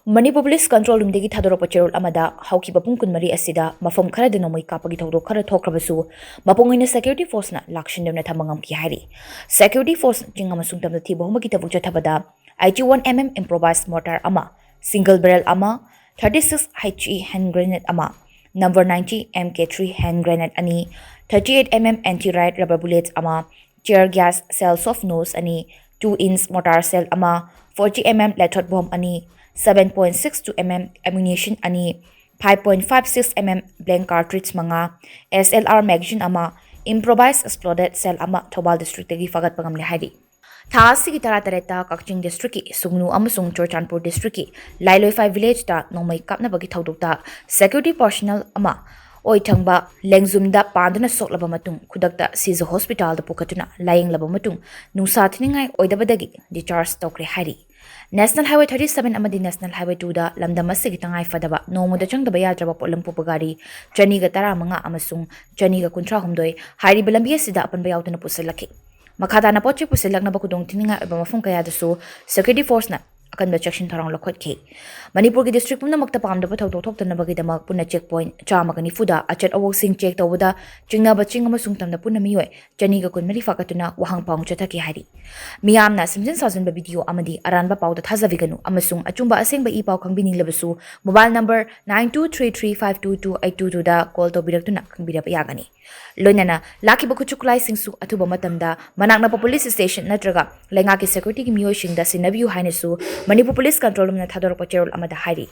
Manipur Police Control Room degi thadorok cherol amada hauki bapung kunmari asida mafam khara de nomoi kapagi thodok khara thokrabasu mapungina security force na lakshin demna thamangam ki hari security force Ching Amasung Tamda Thiba Humba ki tabuk Chathabada 81mm improvised mortar ama single barrel ama 36 HE hand grenade ama number 90 MK3 hand grenade ani 38mm anti-riot rubber bullets ama tear gas cell soft nose ani 2-inch mortar cell ama 40mm lead bomb ani 7.62 mm ammunition ani 5.56 mm blank cartridge manga SLR magazine ama improvised exploded cell ama Thobal district tagi fagat pangam le hari Thasi ki tara tareta Kaching district ki Sungnu Amasung Chorchanpur district ki Lailoi 5 village ta nomai kapna bagi thauduk ta security personnel ama oi thangba lengzumda pandana soklaba matung khudakta Siza hospital da pukatuna laying laba matung nusa thiningai oidabadagi discharge tokre hari National Highway 37 amadi National Highway 2 da lamdam asigi tangai fadaba nomuda changdaba yadraba polam pupagari chani ga tara manga amasung chani ga kuntra humdoi hari balambi asida apan bayawtana pusalaki makada na poche pusilak na bakudong tininga iba mafung kaya dasu security force na akan ba section tharang lokot ke Manipur ki district pumna makta pamda pa thawtok thok tan bagi damak punna checkpoint chama gani fuda achat awok sing check tawda chingna ba chingama sungtam na punna miyoy chani ga kun mari fakatuna wahang paung chata ki hari miyam na simjin sazen ba video amadi aran ba pawda thazaviganu amasung achumba aseng ba I paw khangbining labasu mobile number 9233522822 da call to biraktuna khangbira pa yagani loinana laki ba Khutlai singsu athuba matamda manakna pa police station natraga lenga ki security ki miyoy singda sinabiu hainasu Manipur Police Control Room na thadorok cherol amada hari